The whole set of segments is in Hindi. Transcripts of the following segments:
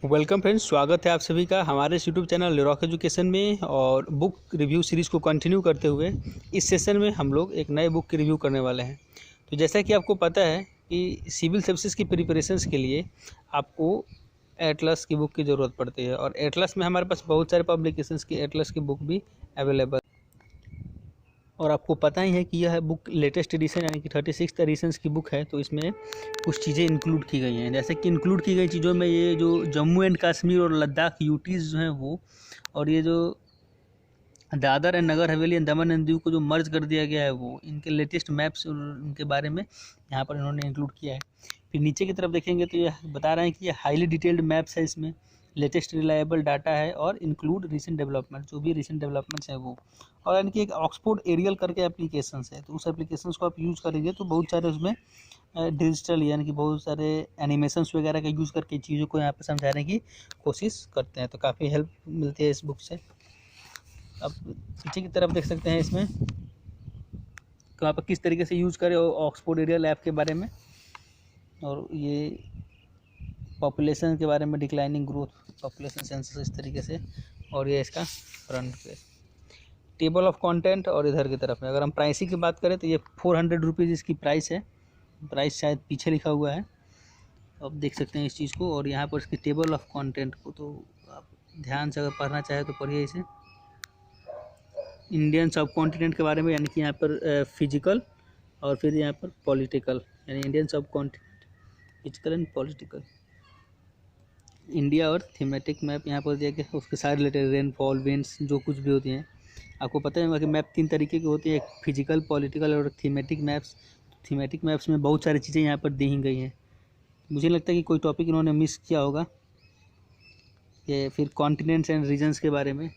वेलकम फ्रेंड्स, स्वागत है आप सभी का हमारे यूट्यूब चैनल रॉक एजुकेशन में। और बुक रिव्यू सीरीज़ को कंटिन्यू करते हुए इस सेशन में हम लोग एक नए बुक की रिव्यू करने वाले हैं। तो जैसा कि आपको पता है कि सिविल सर्विसेज की प्रिपरेशंस के लिए आपको एटलस की बुक की ज़रूरत पड़ती है, और एटलस में हमारे पास बहुत सारे पब्लिकेशंस की एटलस की बुक भी अवेलेबल। और आपको पता ही है कि यह बुक लेटेस्ट एडिशन यानी कि 36th एडिशन्स की बुक है। तो इसमें कुछ चीज़ें इंक्लूड की गई हैं, जैसे कि इंक्लूड की गई चीज़ों में ये जो जम्मू एंड कश्मीर और लद्दाख यूटीज़ जो हैं वो, और ये जो Dadar and Nagar Haveli and Daman and Diu को जो मर्ज कर दिया गया है वो, इनके लेटेस्ट मैप्स और उनके बारे में यहाँ पर इन्होंने इंक्लूड किया है। फिर नीचे की तरफ देखेंगे तो ये बता रहे हैं कि ये हाईली डिटेल्ड मैप्स है, इसमें लेटेस्ट रिलायबल डाटा है और इंक्लूड रिसेंट डेवलपमेंट, जो भी रिसेंट डेवलपमेंट्स हैं वो। और यानी कि एक ऑक्सफोर्ड एरियल करके एप्लीकेशंस है, तो उस एप्लीकेशंस को आप यूज़ करेंगे तो बहुत सारे उसमें डिजिटल यानी कि बहुत सारे एनिमेशंस वगैरह का यूज़ करके चीज़ों को यहाँ पर समझाने की कोशिश करते हैं। तो काफ़ी हेल्प मिलती है इस बुक से। अब पीछे की तरफ देख सकते हैं इसमें कि वहाँ पर किस तरीके से यूज़ करें ऑक्सफोर्ड एरियल ऐप के बारे में, और ये पॉपुलेशन के बारे में, डिक्लाइनिंग ग्रोथ पॉपुलेशन सेंसस इस तरीके से। और ये इसका फ्रंट पे टेबल ऑफ कंटेंट। और इधर की तरफ में अगर हम प्राइसिंग की बात करें तो ये 400 रुपीज़ इसकी प्राइस है। प्राइस शायद पीछे लिखा हुआ है, आप देख सकते हैं इस चीज़ को। और यहाँ पर इसकी टेबल ऑफ कंटेंट को तो आप ध्यान से अगर पढ़ना चाहे तो पढ़िए इसे। इंडियन सब कॉन्टिनेंट के बारे में, यानी कि यहाँ पर फिजिकल और फिर यहाँ पर पॉलिटिकल, यानी इंडियन सब continent physical and political, India और थीमेटिक मैप यहाँ पर दिया गया, उसके सारे रिलेटेड रेनफॉल, विंड्स, जो कुछ भी होती हैं। आपको पता है कि मैप 3 तरीके की होती है, एक फिजिकल, पॉलिटिकल और थीमेटिक मैप्स। थीमेटिक मैप्स में बहुत सारी चीज़ें यहाँ पर दी ही गई हैं। मुझे लगता है कि कोई टॉपिक इन्होंने मिस किया होगा। ये फिर कॉन्टिनेंट्स एंड रीजन्स के बारे में,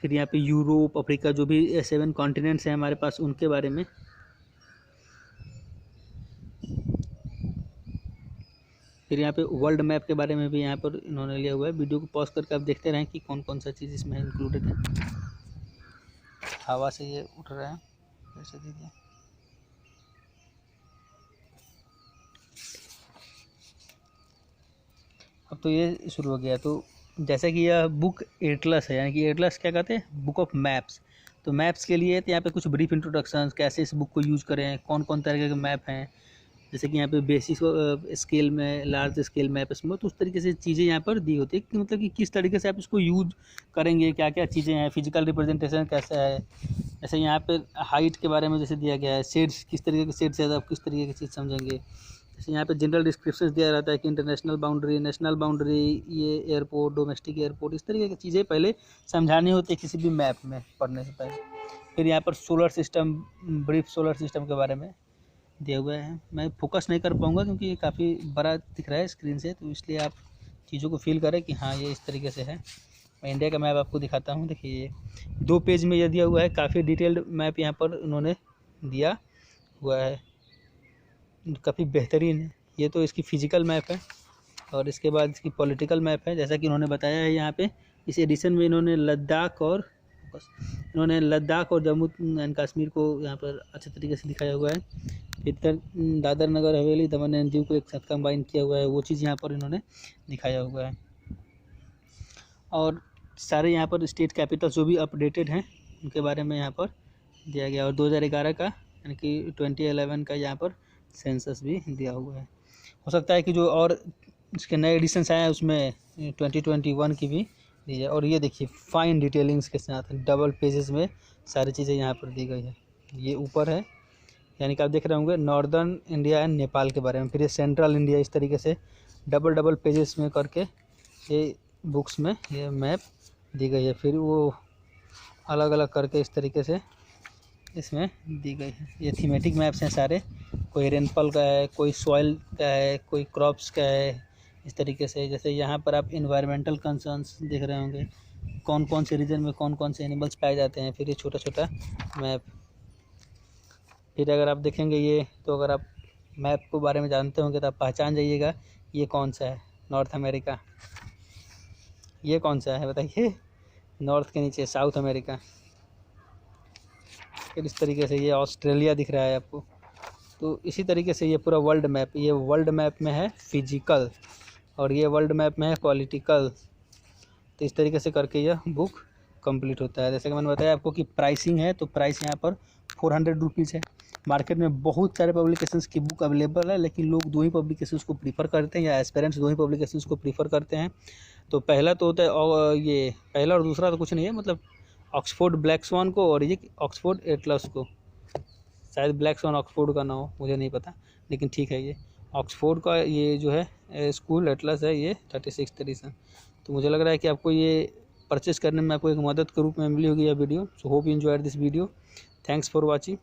फिर यहाँ पे यूरोप, अफ्रीका, जो भी 7 कॉन्टिनेंट्स हैं हमारे पास उनके बारे में। फिर यहाँ पे वर्ल्ड मैप के बारे में भी यहाँ पर इन्होंने लिया हुआ है। वीडियो को पॉज करके आप देखते रहें कि कौन कौन सा चीज़ इसमें इंक्लूडेड है। हवा से ये उठ रहा है, कैसे दीजिए। अब तो ये शुरू हो गया। तो जैसा कि यह बुक एटलस है, यानी कि एटलस क्या कहते हैं, बुक ऑफ मैप्स। तो मैप्स के लिए तो यहाँ पे कुछ ब्रीफ इंट्रोडक्शन, कैसे इस बुक को यूज़ करें, कौन कौन तरह के मैप हैं, जैसे कि यहाँ पे बेसिक स्केल में, लार्ज स्केल मैप इसमें, तो उस तरीके से चीज़ें यहाँ पर दी होती है कि मतलब कि किस तरीके से आप इसको यूज करेंगे, क्या क्या चीज़ें हैं, फिजिकल रिप्रेजेंटेशन कैसा है। जैसे यहाँ पे हाइट के बारे में जैसे दिया गया है, शेड्स किस तरीके के शेड्स है, आप किस तरीके की चीज़ समझेंगे। जैसे यहाँ पे जनरल डिस्क्रिप्शन दिया रहता है कि इंटरनेशनल बाउंड्री, नेशनल बाउंड्री, ये एयरपोर्ट, डोमेस्टिक एयरपोर्ट, इस तरीके की चीज़ें पहले समझानी होती है किसी भी मैप में पढ़ने से पहले। फिर यहाँ पर solar system, brief solar system के बारे में दिया हुआ है। मैं फोकस नहीं कर पाऊँगा क्योंकि ये काफ़ी बड़ा दिख रहा है स्क्रीन से, तो इसलिए आप चीज़ों को फील करें कि हाँ ये इस तरीके से है। मैं इंडिया का मैप आपको दिखाता हूँ। देखिए ये 2 पेज में यह दिया हुआ है, काफ़ी डिटेल्ड मैप यहाँ पर उन्होंने दिया हुआ है, काफ़ी बेहतरीन है। ये तो इसकी फ़िज़िकल मैप है, और इसके बाद इसकी पॉलिटिकल मैप है। जैसा कि उन्होंने बताया है यहाँ पे इस एडिशन में इन्होंने लद्दाख और जम्मू एंड कश्मीर को यहाँ पर अच्छे तरीके से दिखाया हुआ है। फिर दादर नगर हवेली, दमन एंड दीव को एक साथ कंबाइन किया हुआ है, वो चीज़ यहाँ पर इन्होंने दिखाया हुआ है। और सारे यहाँ पर स्टेट कैपिटल जो भी अपडेटेड हैं उनके बारे में यहाँ पर दिया गया। और 2011 का यानी कि 2011 का यहाँ पर सेंसस भी दिया हुआ है। हो सकता है कि जो और इसके नए एडिशन्स आए हैं उसमें 2021 की भी दी है। और ये देखिए फाइन डिटेलिंग्स के साथ डबल पेजेस में सारी चीज़ें यहाँ पर दी गई है। ये ऊपर है, यानी कि आप देख रहे होंगे नॉर्दर्न इंडिया एंड नेपाल के बारे में। फिर ये सेंट्रल इंडिया, इस तरीके से डबल पेजेस में करके ये बुक्स में ये मैप दी गई है। फिर वो अलग अलग करके इस तरीके से इसमें दी गई है। ये थीमेटिक मैप्स हैं सारे, कोई रेनफॉल का है, कोई सॉइल का है, कोई क्रॉप्स का है, इस तरीके से। जैसे यहाँ पर आप इन्वायरमेंटल कंसर्न्स देख रहे होंगे, कौन कौन से रीजन में कौन कौन से एनिमल्स पाए जाते हैं। फिर ये छोटा छोटा मैप। फिर अगर आप देखेंगे ये, तो अगर आप मैप के बारे में जानते होंगे तो आप पहचान जाइएगा ये कौन सा है, नॉर्थ अमेरिका। ये कौन सा है बताइए, नॉर्थ के नीचे साउथ अमेरिका। फिर इस तरीके से ये ऑस्ट्रेलिया दिख रहा है आपको। तो इसी तरीके से ये पूरा वर्ल्ड मैप, ये वर्ल्ड मैप में है फिजिकल, और ये वर्ल्ड मैप में है पॉलिटिकल। तो इस तरीके से करके यह बुक कंप्लीट होता है। जैसे कि मैंने बताया आपको कि प्राइसिंग है, तो प्राइस यहाँ पर 400 रुपीज़ है। मार्केट में बहुत सारे पब्लिकेशंस की बुक अवेलेबल है, लेकिन लोग दो ही पब्लिकेशंस को प्रीफर करते हैं, या एस्पिरेंट्स दो ही पब्लिकेशंस को प्रीफर करते हैं। तो पहला तो होता है, और ये पहला और दूसरा तो कुछ नहीं है, मतलब ऑक्सफोर्ड ब्लैक स्वान को और ये ऑक्सफोर्ड एटलस को। शायद ब्लैक स्वान ऑक्सफोर्ड का ना हो, मुझे नहीं पता, लेकिन ठीक है। ये ऑक्सफोर्ड का ये जो है स्कूल एटलस है, ये 36 एडिशन। तो मुझे लग रहा है कि आपको ये परचेस करने में आपको एक मदद के रूप में मिली होगी यह video. So hope you enjoyed this video. Thanks for watching.